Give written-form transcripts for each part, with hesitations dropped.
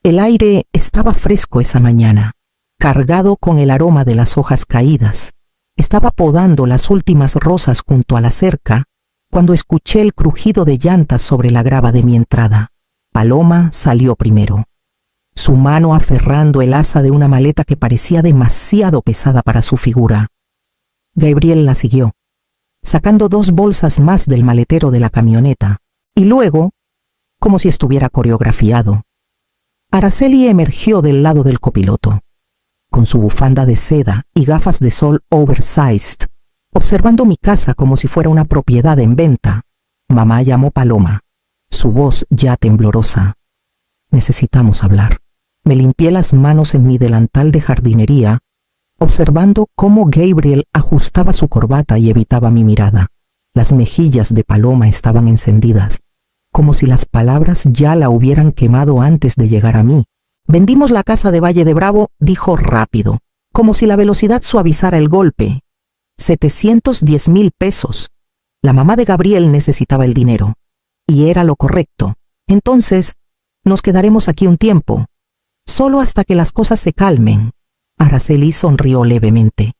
El aire estaba fresco esa mañana, cargado con el aroma de las hojas caídas. Estaba podando las últimas rosas junto a la cerca cuando escuché el crujido de llantas sobre la grava de mi entrada. Paloma salió primero, su mano aferrando el asa de una maleta que parecía demasiado pesada para su figura. Gabriel la siguió, sacando 2 bolsas más del maletero de la camioneta, y luego, como si estuviera coreografiado, Araceli emergió del lado del copiloto, con su bufanda de seda y gafas de sol oversized, observando mi casa como si fuera una propiedad en venta. Mamá llamó Paloma, su voz ya temblorosa. Necesitamos hablar. Me limpié las manos en mi delantal de jardinería, observando cómo Gabriel ajustaba su corbata y evitaba mi mirada. Las mejillas de Paloma estaban encendidas, como si las palabras ya la hubieran quemado antes de llegar a mí. Vendimos la casa de Valle de Bravo, dijo rápido, como si la velocidad suavizara el golpe. 710,000 pesos. La mamá de Gabriel necesitaba el dinero, y era lo correcto. Entonces, nos quedaremos aquí un tiempo, solo hasta que las cosas se calmen. Araceli sonrió levemente,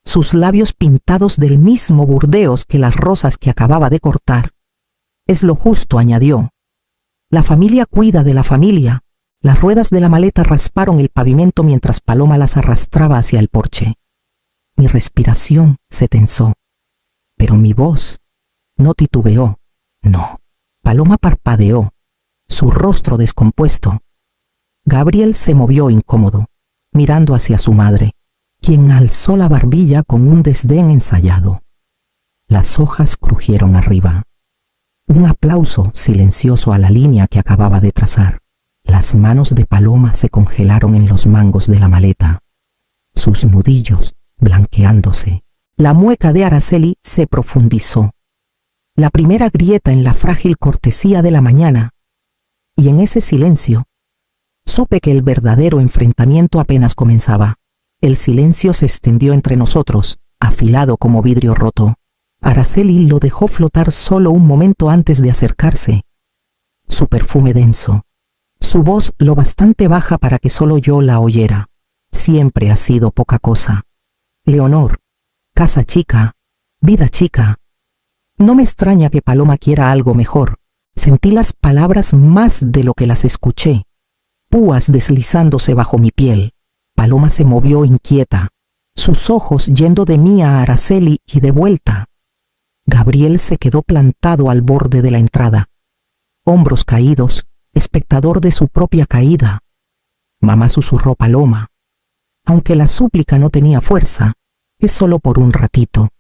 sus labios pintados del mismo burdeos que las rosas que acababa de cortar. Es lo justo, añadió. La familia cuida de la familia. Las ruedas de la maleta rasparon el pavimento mientras Paloma las arrastraba hacia el porche. Mi respiración se tensó, pero mi voz no titubeó. No. Paloma parpadeó, su rostro descompuesto. Gabriel se movió incómodo, mirando hacia su madre, quien alzó la barbilla con un desdén ensayado. Las hojas crujieron arriba. Un aplauso silencioso a la línea que acababa de trazar. Las manos de Paloma se congelaron en los mangos de la maleta, sus nudillos blanqueándose. La mueca de Araceli se profundizó. La primera grieta en la frágil cortesía de la mañana, y en ese silencio, supe que el verdadero enfrentamiento apenas comenzaba. El silencio se extendió entre nosotros, afilado como vidrio roto. Araceli lo dejó flotar solo un momento antes de acercarse. Su perfume denso, su voz lo bastante baja para que solo yo la oyera. Siempre ha sido poca cosa. Leonor, casa chica, vida chica. No me extraña que Paloma quiera algo mejor. Sentí las palabras más de lo que las escuché, púas deslizándose bajo mi piel. Paloma se movió inquieta, sus ojos yendo de mí a Araceli y de vuelta. Gabriel se quedó plantado al borde de la entrada, hombros caídos, espectador de su propia caída. Mamá susurró Paloma. Aunque la súplica no tenía fuerza, es solo por un ratito.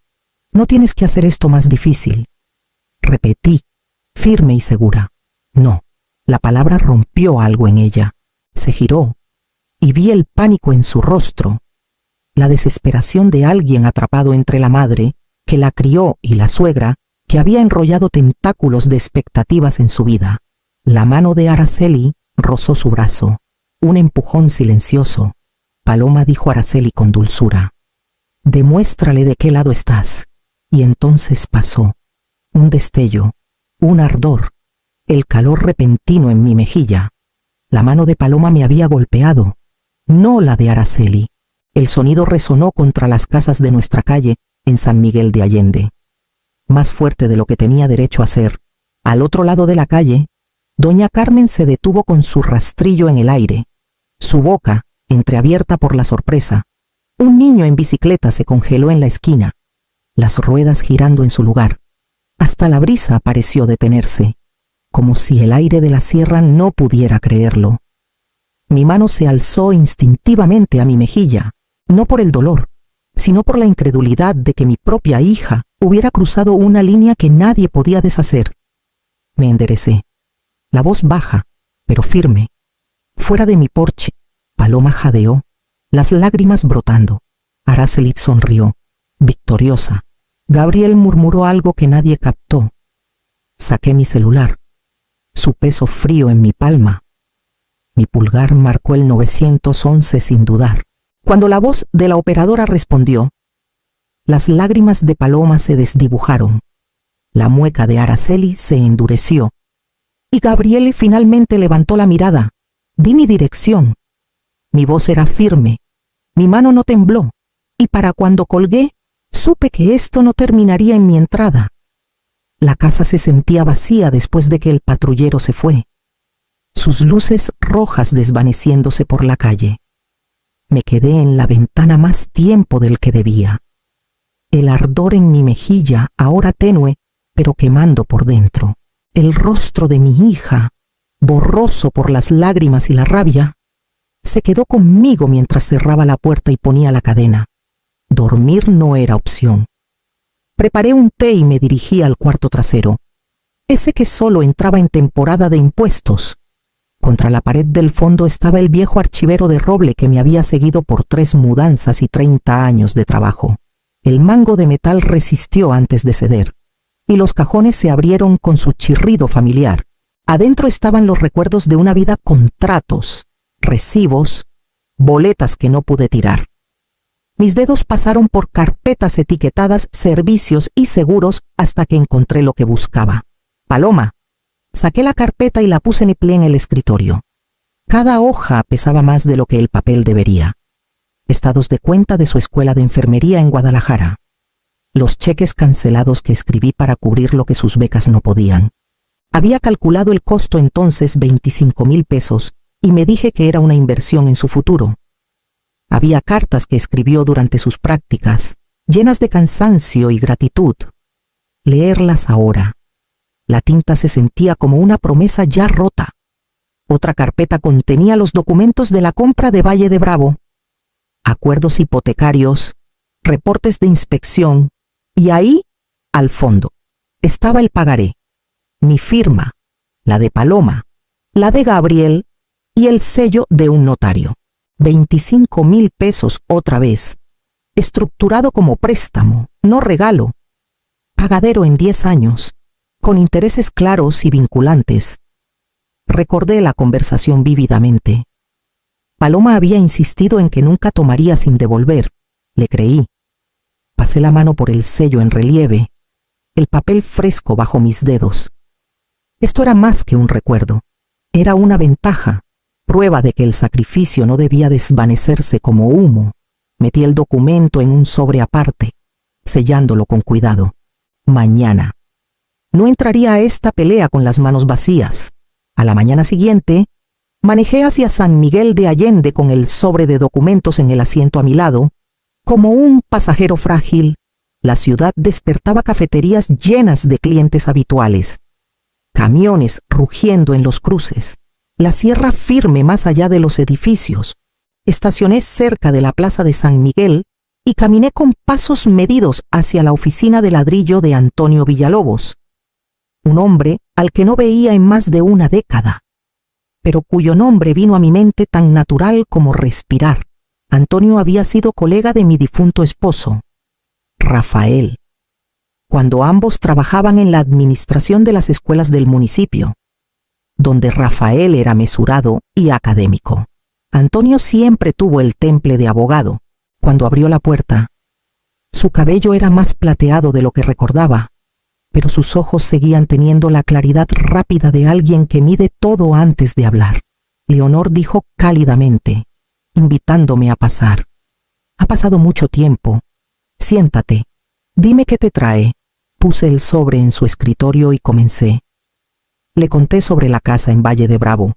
No tienes que hacer esto más difícil. Repetí, firme y segura. No, la palabra rompió algo en ella. Se giró, y vi el pánico en su rostro, la desesperación de alguien atrapado entre la madre, que la crió, y la suegra, que había enrollado tentáculos de expectativas en su vida. La mano de Araceli rozó su brazo, un empujón silencioso. Paloma dijo a Araceli con dulzura: «Demuéstrale de qué lado estás». Y entonces pasó, un destello, un ardor, el calor repentino en mi mejilla. La mano de Paloma me había golpeado, no la de Araceli. El sonido resonó contra las casas de nuestra calle en San Miguel de Allende, más fuerte de lo que tenía derecho a ser. Al otro lado de la calle, doña Carmen se detuvo con su rastrillo en el aire, su boca entreabierta por la sorpresa. Un niño en bicicleta se congeló en la esquina, las ruedas girando en su lugar. Hasta la brisa pareció detenerse, como si el aire de la sierra no pudiera creerlo. Mi mano se alzó instintivamente a mi mejilla, no por el dolor, sino por la incredulidad de que mi propia hija hubiera cruzado una línea que nadie podía deshacer. Me enderecé, la voz baja, pero firme. Fuera de mi porche, Paloma jadeó, las lágrimas brotando. Araceli sonrió, victoriosa. Gabriel murmuró algo que nadie captó. Saqué mi celular, su peso frío en mi palma. Mi pulgar marcó el 911 sin dudar. Cuando la voz de la operadora respondió, las lágrimas de Paloma se desdibujaron. La mueca de Araceli se endureció, y Gabriel finalmente levantó la mirada, Di mi dirección. Mi voz era firme, mi mano no tembló, y para cuando colgué, supe que esto no terminaría en mi entrada. La casa se sentía vacía después de que el patrullero se fue, sus luces rojas desvaneciéndose por la calle. Me quedé en la ventana más tiempo del que debía. El ardor en mi mejilla, ahora tenue, pero quemando por dentro. El rostro de mi hija, borroso por las lágrimas y la rabia, se quedó conmigo mientras cerraba la puerta y ponía la cadena. Dormir no era opción. Preparé un té y me dirigí al cuarto trasero, ese que solo entraba en temporada de impuestos. Contra la pared del fondo estaba el viejo archivero de roble que me había seguido por 3 mudanzas y 30 años de trabajo. El mango de metal resistió antes de ceder, y los cajones se abrieron con su chirrido familiar. Adentro estaban los recuerdos de una vida con tratos, recibos, boletas que no pude tirar. Mis dedos pasaron por carpetas etiquetadas servicios y seguros hasta que encontré lo que buscaba. Paloma. Saqué la carpeta y la puse en pie en el escritorio. Cada hoja pesaba más de lo que el papel debería. Estados de cuenta de su escuela de enfermería en Guadalajara. Los cheques cancelados que escribí para cubrir lo que sus becas no podían. Había calculado el costo entonces 25,000 pesos y me dije que era una inversión en su futuro. Había cartas que escribió durante sus prácticas, llenas de cansancio y gratitud. Leerlas ahora. La tinta se sentía como una promesa ya rota. Otra carpeta contenía los documentos de la compra de Valle de Bravo, acuerdos hipotecarios, reportes de inspección, y ahí, al fondo, estaba el pagaré, mi firma, la de Paloma, la de Gabriel y el sello de un notario. 25,000 pesos otra vez, estructurado como préstamo, no regalo, pagadero en 10 años, con intereses claros y vinculantes. Recordé la conversación vívidamente. Paloma había insistido en que nunca tomaría sin devolver. Le creí. Pasé la mano por el sello en relieve, el papel fresco bajo mis dedos. Esto era más que un recuerdo. Era una ventaja, prueba de que el sacrificio no debía desvanecerse como humo. Metí el documento en un sobre aparte, sellándolo con cuidado. Mañana. No entraría a esta pelea con las manos vacías. A la mañana siguiente, manejé hacia San Miguel de Allende con el sobre de documentos en el asiento a mi lado. Como un pasajero frágil, la ciudad despertaba cafeterías llenas de clientes habituales, camiones rugiendo en los cruces, la sierra firme más allá de los edificios. Estacioné cerca de la plaza de San Miguel y caminé con pasos medidos hacia la oficina de ladrillo de Antonio Villalobos, un hombre al que no veía en más de una década, pero cuyo nombre vino a mi mente tan natural como respirar. Antonio había sido colega de mi difunto esposo, Rafael, cuando ambos trabajaban en la administración de las escuelas del municipio, donde Rafael era mesurado y académico. Antonio siempre tuvo el temple de abogado. Cuando abrió la puerta, su cabello era más plateado de lo que recordaba, pero sus ojos seguían teniendo la claridad rápida de alguien que mide todo antes de hablar. Leonor dijo cálidamente, invitándome a pasar. Ha pasado mucho tiempo. Siéntate. Dime qué te trae. Puse el sobre en su escritorio y comencé. Le conté sobre la casa en Valle de Bravo,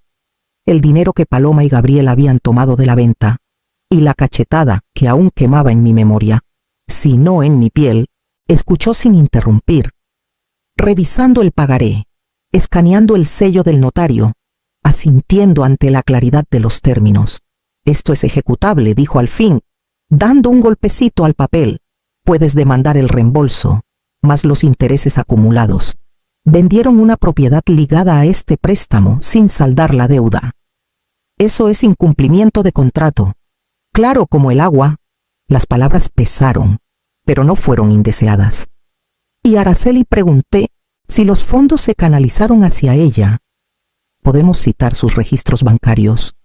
el dinero que Paloma y Gabriel habían tomado de la venta, y la cachetada que aún quemaba en mi memoria, si no en mi piel. Escuchó sin interrumpir, revisando el pagaré, escaneando el sello del notario, asintiendo ante la claridad de los términos. Esto es ejecutable, dijo al fin, dando un golpecito al papel. Puedes demandar el reembolso, más los intereses acumulados. Vendieron una propiedad ligada a este préstamo sin saldar la deuda. Eso es incumplimiento de contrato. Claro como el agua. Las palabras pesaron, pero no fueron indeseadas. Y a Araceli pregunté si los fondos se canalizaron hacia ella. Podemos citar sus registros bancarios.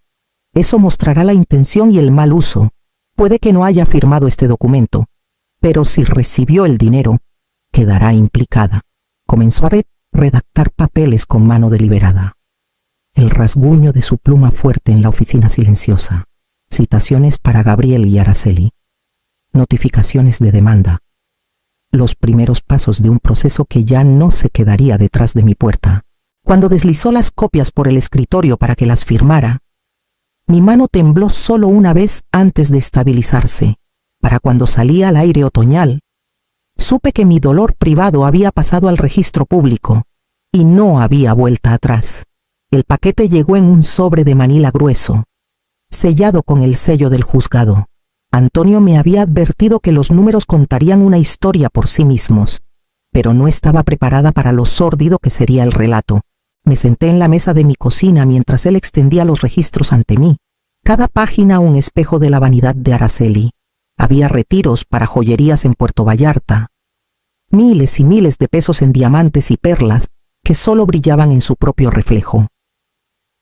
Eso mostrará la intención y el mal uso. Puede que no haya firmado este documento, pero si recibió el dinero, quedará implicada. Comenzó a redactar papeles con mano deliberada. el rasguño de su pluma fuerte en la oficina silenciosa, citaciones para Gabriel y Araceli, notificaciones de demanda, los primeros pasos de un proceso que ya no se quedaría detrás de mi puerta. Cuando deslizó las copias por el escritorio para que las firmara, mi mano tembló solo una vez antes de estabilizarse. Para cuando salía al aire otoñal, supe que mi dolor privado había pasado al registro público y no había vuelta atrás. El paquete llegó en un sobre de manila grueso, sellado con el sello del juzgado. Antonio me había advertido que los números contarían una historia por sí mismos, pero no estaba preparada para lo sórdido que sería el relato. Me senté en la mesa de mi cocina mientras él extendía los registros ante mí, cada página un espejo de la vanidad de Araceli. Había retiros para joyerías en Puerto Vallarta, miles y miles de pesos en diamantes y perlas que solo brillaban en su propio reflejo.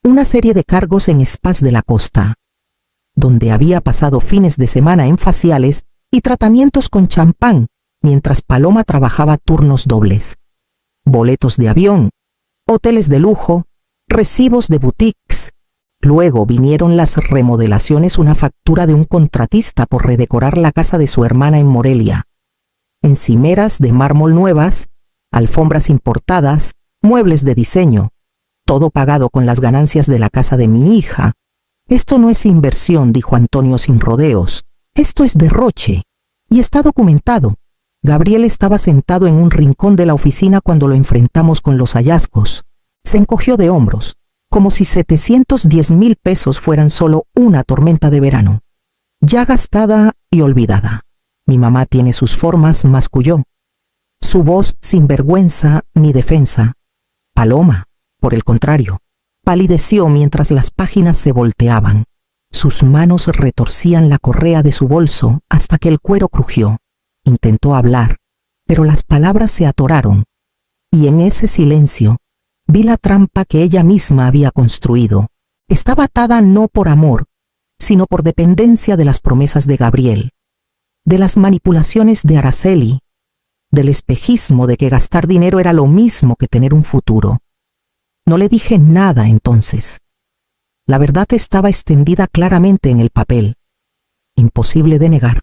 Una serie de cargos en spas de la costa, donde había pasado fines de semana en faciales y tratamientos con champán, mientras Paloma trabajaba turnos dobles. Boletos de avión, hoteles de lujo, recibos de boutiques. Luego vinieron las remodelaciones, una factura de un contratista por redecorar la casa de su hermana en Morelia. Encimeras de mármol nuevas, alfombras importadas, muebles de diseño, todo pagado con las ganancias de la casa de mi hija. Esto no es inversión, dijo Antonio sin rodeos. Esto es derroche. Y está documentado. Gabriel estaba sentado en un rincón de la oficina cuando lo enfrentamos con los hallazgos. Se encogió de hombros, como si 710,000 pesos fueran solo una tormenta de verano, ya gastada y olvidada. Mi mamá tiene sus formas, masculló. Su voz sin vergüenza ni defensa. Paloma, por el contrario, palideció mientras las páginas se volteaban. Sus manos retorcían la correa de su bolso hasta que el cuero crujió. Intentó hablar, pero las palabras se atoraron, y en ese silencio vi la trampa que ella misma había construido. Estaba atada no por amor, sino por dependencia de las promesas de Gabriel, de las manipulaciones de Araceli, del espejismo de que gastar dinero era lo mismo que tener un futuro. No le dije nada entonces. La verdad estaba extendida claramente en el papel, imposible de negar.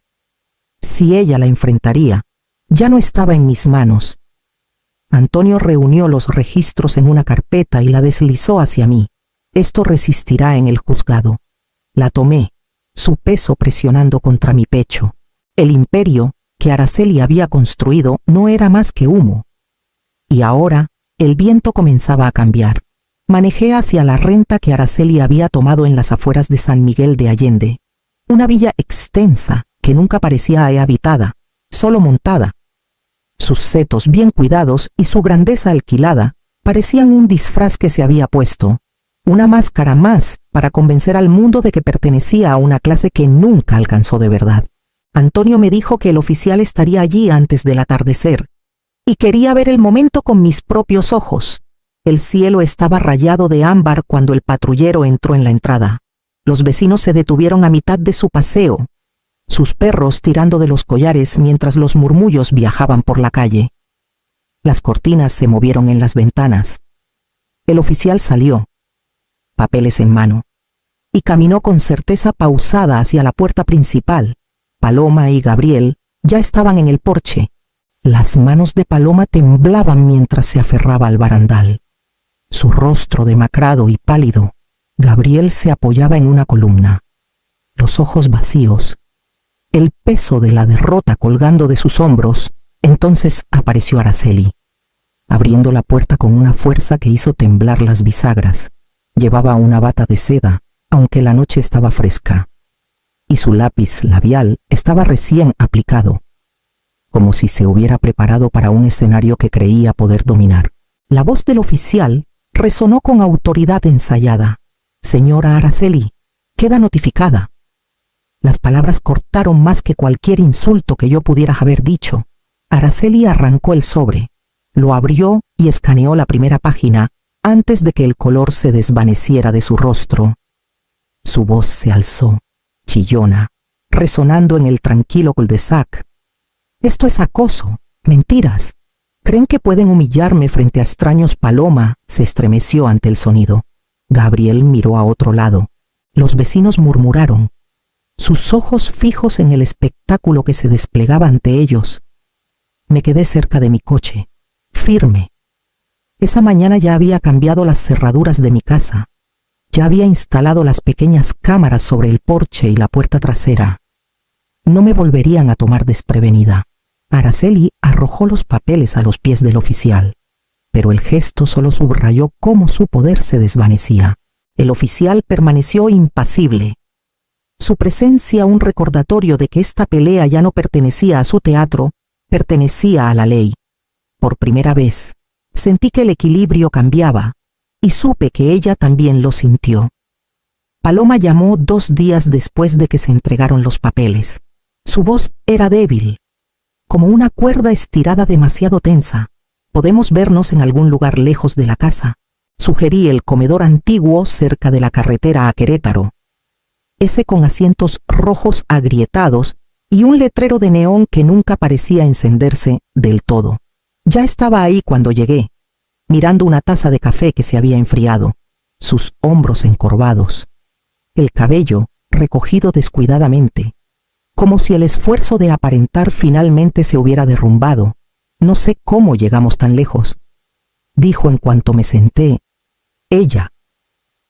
Si ella la enfrentaría, ya no estaba en mis manos. Antonio reunió los registros en una carpeta y la deslizó hacia mí. Esto resistirá en el juzgado. La tomé, su peso presionando contra mi pecho. El imperio que Araceli había construido no era más que humo. Y ahora el viento comenzaba a cambiar. Manejé hacia la renta que Araceli había tomado en las afueras de San Miguel de Allende. Una villa extensa que nunca parecía habitada, solo montada. Sus setos bien cuidados y su grandeza alquilada parecían un disfraz que se había puesto, una máscara más para convencer al mundo de que pertenecía a una clase que nunca alcanzó de verdad. Antonio me dijo que el oficial estaría allí antes del atardecer, y quería ver el momento con mis propios ojos. El cielo estaba rayado de ámbar cuando el patrullero entró en la entrada. Los vecinos se detuvieron a mitad de su paseo, sus perros tirando de los collares mientras los murmullos viajaban por la calle. Las cortinas se movieron en las ventanas. El oficial salió, papeles en mano, y caminó con certeza pausada hacia la puerta principal. Paloma y Gabriel ya estaban en el porche. Las manos de Paloma temblaban mientras se aferraba al barandal. Su rostro demacrado y pálido. Gabriel se apoyaba en una columna, los ojos vacíos, el peso de la derrota colgando de sus hombros. Entonces apareció Araceli, abriendo la puerta con una fuerza que hizo temblar las bisagras. Llevaba una bata de seda, aunque la noche estaba fresca, y su lápiz labial estaba recién aplicado, como si se hubiera preparado para un escenario que creía poder dominar. La voz del oficial resonó con autoridad ensayada. Señora Araceli, queda notificada. Las palabras cortaron más que cualquier insulto que yo pudiera haber dicho. Araceli arrancó el sobre, lo abrió y escaneó la primera página antes de que el color se desvaneciera de su rostro. Su voz se alzó, chillona, resonando en el tranquilo cul-de-sac. Esto es acoso, mentiras. ¿Creen que pueden humillarme frente a extraños? Paloma se estremeció ante el sonido. Gabriel miró a otro lado. Los vecinos murmuraron, sus ojos fijos en el espectáculo que se desplegaba ante ellos. Me quedé cerca de mi coche, firme. Esa mañana ya había cambiado las cerraduras de mi casa. Ya había instalado las pequeñas cámaras sobre el porche y la puerta trasera. No me volverían a tomar desprevenida. Araceli arrojó los papeles a los pies del oficial, pero el gesto solo subrayó cómo su poder se desvanecía. El oficial permaneció impasible. Su presencia, un recordatorio de que esta pelea ya no pertenecía a su teatro, pertenecía a la ley. Por primera vez, sentí que el equilibrio cambiaba, y supe que ella también lo sintió. Paloma llamó 2 días después de que se entregaron los papeles. Su voz era débil, como una cuerda estirada demasiado tensa. Podemos vernos en algún lugar lejos de la casa. Sugerí el comedor antiguo cerca de la carretera a Querétaro. Ese con asientos rojos agrietados y un letrero de neón que nunca parecía encenderse del todo. Ya estaba ahí cuando llegué, mirando una taza de café que se había enfriado, sus hombros encorvados, el cabello recogido descuidadamente, como si el esfuerzo de aparentar finalmente se hubiera derrumbado. No sé cómo llegamos tan lejos, dijo en cuanto me senté. Ella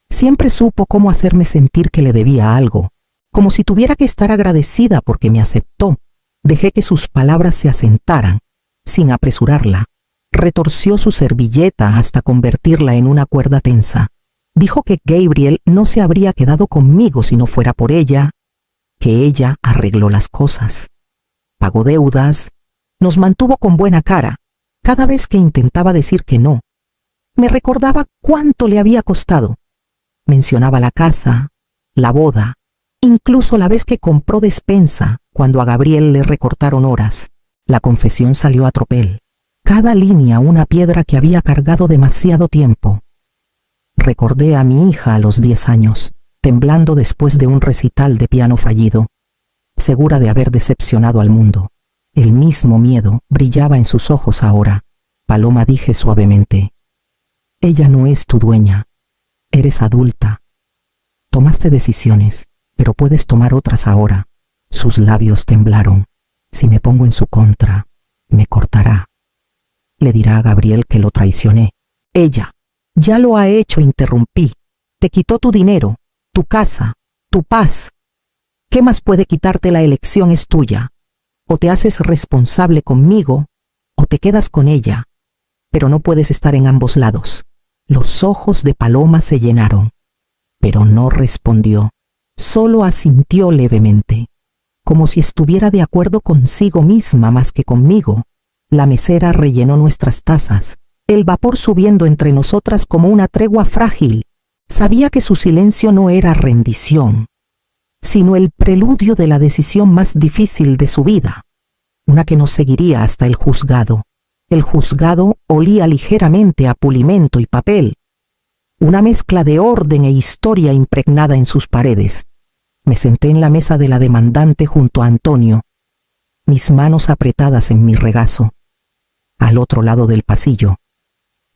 siempre supo cómo hacerme sentir que le debía algo, como si tuviera que estar agradecida porque me aceptó. Dejé que sus palabras se asentaran, sin apresurarla. Retorció su servilleta hasta convertirla en una cuerda tensa. Dijo que Gabriel no se habría quedado conmigo si no fuera por ella, que ella arregló las cosas, pagó deudas, nos mantuvo con buena cara. Cada vez que intentaba decir que no, me recordaba cuánto le había costado. Mencionaba la casa, la boda, incluso la vez que compró despensa cuando a Gabriel le recortaron horas. La confesión salió a tropel. Cada línea una piedra que había cargado demasiado tiempo. Recordé a mi hija a los 10 años, temblando después de un recital de piano fallido, segura de haber decepcionado al mundo. El mismo miedo brillaba en sus ojos ahora. Paloma, dije suavemente, ella no es tu dueña. Eres adulta. Tomaste decisiones, pero puedes tomar otras ahora. Sus labios temblaron. Si me pongo en su contra, me cortará. Le dirá a Gabriel que lo traicioné. Ella ya lo ha hecho, interrumpí. Te quitó tu dinero, tu casa, tu paz. ¿Qué más puede quitarte? La elección es tuya. O te haces responsable conmigo, o te quedas con ella. Pero no puedes estar en ambos lados. Los ojos de Paloma se llenaron, pero no respondió. Solo asintió levemente, como si estuviera de acuerdo consigo misma más que conmigo. La mesera rellenó nuestras tazas, el vapor subiendo entre nosotras como una tregua frágil. Sabía que su silencio no era rendición, sino el preludio de la decisión más difícil de su vida, una que nos seguiría hasta el juzgado. El juzgado olía ligeramente a pulimento y papel, una mezcla de orden e historia impregnada en sus paredes. Me senté en la mesa de la demandante junto a Antonio, mis manos apretadas en mi regazo. Al otro lado del pasillo,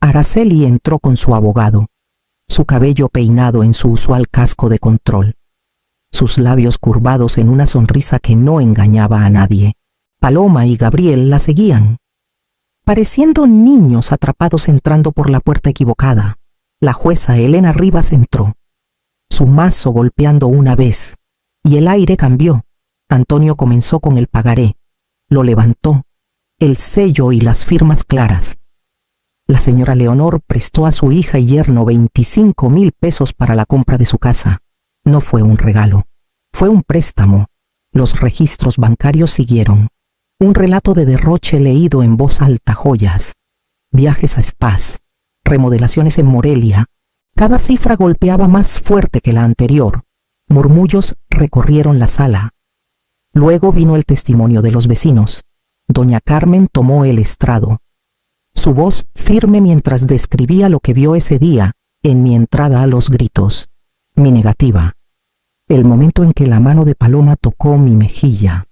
Araceli entró con su abogado, su cabello peinado en su usual casco de control, sus labios curvados en una sonrisa que no engañaba a nadie. Paloma y Gabriel la seguían, pareciendo niños atrapados entrando por la puerta equivocada. La jueza Elena Rivas entró, su mazo golpeando una vez, y el aire cambió. Antonio comenzó con el pagaré, lo levantó, el sello y las firmas claras. La señora Leonor prestó a su hija y yerno 25,000 pesos para la compra de su casa. No fue un regalo, fue un préstamo. Los registros bancarios siguieron. Un relato de derroche leído en voz alta, joyas, viajes a spas, remodelaciones en Morelia. Cada cifra golpeaba más fuerte que la anterior. Murmullos recorrieron la sala. Luego vino el testimonio de los vecinos. Doña Carmen tomó el estrado, su voz firme mientras describía lo que vio ese día en mi entrada a los gritos, mi negativa, el momento en que la mano de Paloma tocó mi mejilla.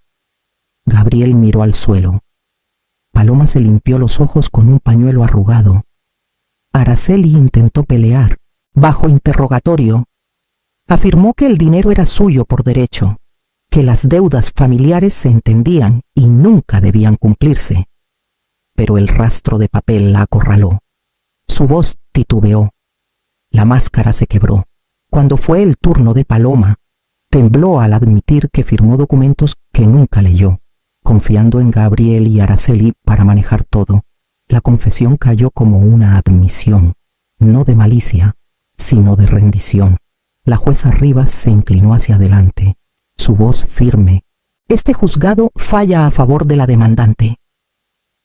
Gabriel miró al suelo. Paloma se limpió los ojos con un pañuelo arrugado. Araceli intentó pelear, bajo interrogatorio, afirmó que el dinero era suyo por derecho, que las deudas familiares se entendían y nunca debían cumplirse. Pero el rastro de papel la acorraló. Su voz titubeó. La máscara se quebró. Cuando fue el turno de Paloma, tembló al admitir que firmó documentos que nunca leyó, confiando en Gabriel y Araceli para manejar todo. La confesión cayó como una admisión, no de malicia, sino de rendición. La jueza Rivas se inclinó hacia adelante, su voz firme. Este juzgado falla a favor de la demandante.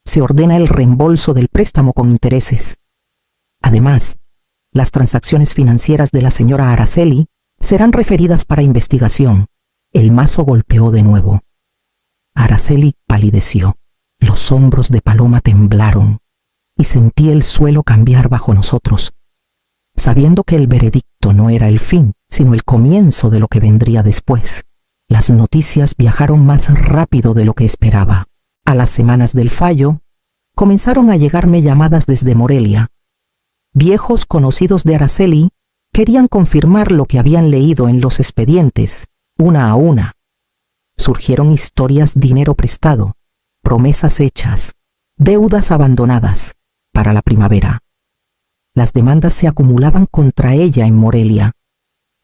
Se ordena el reembolso del préstamo con intereses. Además, las transacciones financieras de la señora Araceli serán referidas para investigación. El mazo golpeó de nuevo. Araceli palideció. Los hombros de Paloma temblaron y sentí el suelo cambiar bajo nosotros. Sabiendo que el veredicto no era el fin, sino el comienzo de lo que vendría después, las noticias viajaron más rápido de lo que esperaba. A las semanas del fallo, comenzaron a llegarme llamadas desde Morelia. Viejos conocidos de Araceli querían confirmar lo que habían leído en los expedientes, una a una. Surgieron historias: dinero prestado, promesas hechas, deudas abandonadas para la primavera. Las demandas se acumulaban contra ella en Morelia,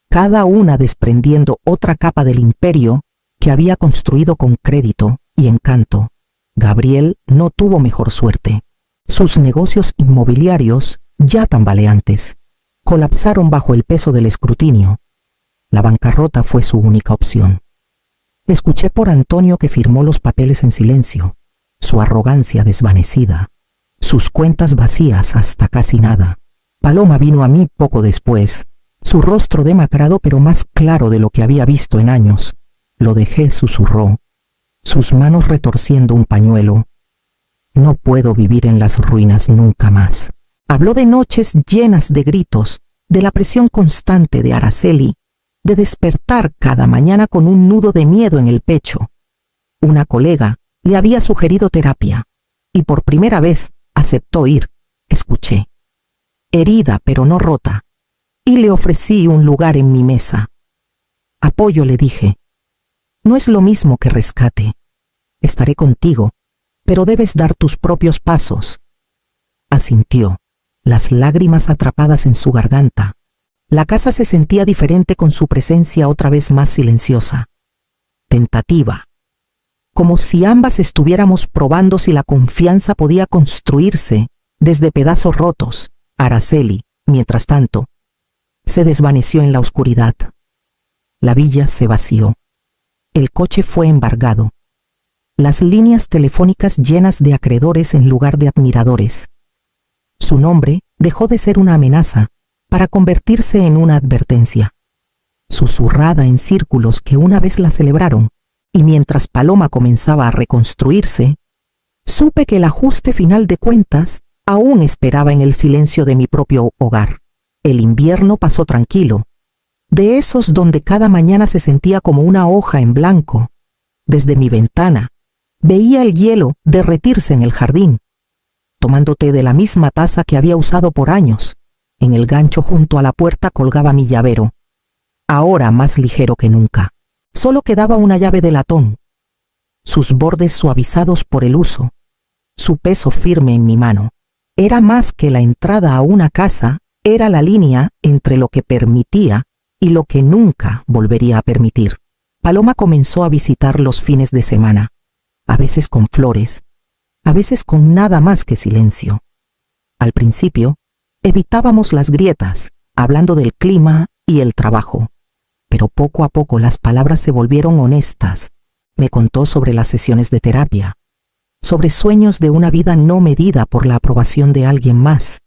cada una desprendiendo otra capa del imperio que había construido con crédito y encanto. Gabriel no tuvo mejor suerte. Sus negocios inmobiliarios, ya tambaleantes, colapsaron bajo el peso del escrutinio. La bancarrota fue su única opción. Escuché por Antonio que firmó los papeles en silencio, su arrogancia desvanecida, sus cuentas vacías hasta casi nada. Paloma vino a mí poco después, su rostro demacrado pero más claro de lo que había visto en años. Lo dejé, susurró, sus manos retorciendo un pañuelo. No puedo vivir en las ruinas nunca más. Habló de noches llenas de gritos, de la presión constante de Araceli, de despertar cada mañana con un nudo de miedo en el pecho. Una colega le había sugerido terapia, y por primera vez aceptó ir. Escuché. Herida pero no rota, y le ofrecí un lugar en mi mesa. Apoyo, le dije. No es lo mismo que rescate. Estaré contigo, pero debes dar tus propios pasos. Asintió, las lágrimas atrapadas en su garganta. La casa se sentía diferente con su presencia otra vez más silenciosa, tentativa, como si ambas estuviéramos probando si la confianza podía construirse desde pedazos rotos. Araceli, mientras tanto, se desvaneció en la oscuridad. La villa se vació. El coche fue embargado. Las líneas telefónicas llenas de acreedores en lugar de admiradores. Su nombre dejó de ser una amenaza para convertirse en una advertencia, susurrada en círculos que una vez la celebraron, y mientras Paloma comenzaba a reconstruirse, supe que el ajuste final de cuentas aún esperaba en el silencio de mi propio hogar. El invierno pasó tranquilo, de esos donde cada mañana se sentía como una hoja en blanco. Desde mi ventana veía el hielo derretirse en el jardín, tomando té de la misma taza que había usado por años. En el gancho junto a la puerta colgaba mi llavero, ahora más ligero que nunca. Solo quedaba una llave de latón, sus bordes suavizados por el uso, su peso firme en mi mano. Era más que la entrada a una casa, era la línea entre lo que permitía y lo que nunca volvería a permitir. Paloma comenzó a visitar los fines de semana, a veces con flores, a veces con nada más que silencio. Al principio, evitábamos las grietas, hablando del clima y el trabajo, pero poco a poco las palabras se volvieron honestas. Me contó sobre las sesiones de terapia, sobre sueños de una vida no medida por la aprobación de alguien más.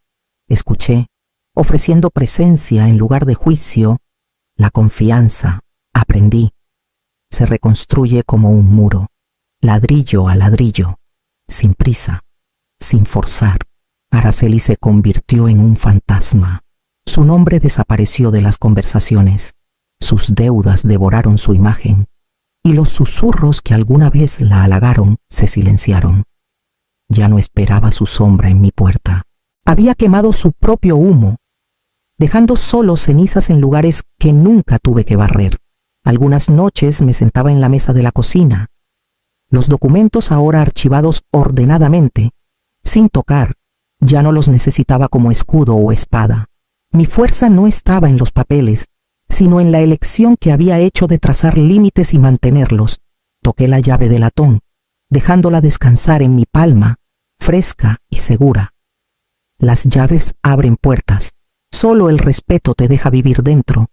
Escuché, ofreciendo presencia en lugar de juicio, la confianza. Aprendí. Se reconstruye como un muro, ladrillo a ladrillo, sin prisa, sin forzar. Araceli se convirtió en un fantasma. Su nombre desapareció de las conversaciones. Sus deudas devoraron su imagen, y los susurros que alguna vez la halagaron se silenciaron. Ya no esperaba su sombra en mi puerta. Había quemado su propio humo. dejando solo cenizas en lugares que nunca tuve que barrer. Algunas noches me sentaba en la mesa de la cocina. Los documentos ahora archivados ordenadamente, sin tocar, ya no los necesitaba como escudo o espada. Mi fuerza no estaba en los papeles, sino en la elección que había hecho de trazar límites y mantenerlos. Toqué la llave de latón, dejándola descansar en mi palma, fresca y segura. Las llaves abren puertas. Solo el respeto te deja vivir dentro,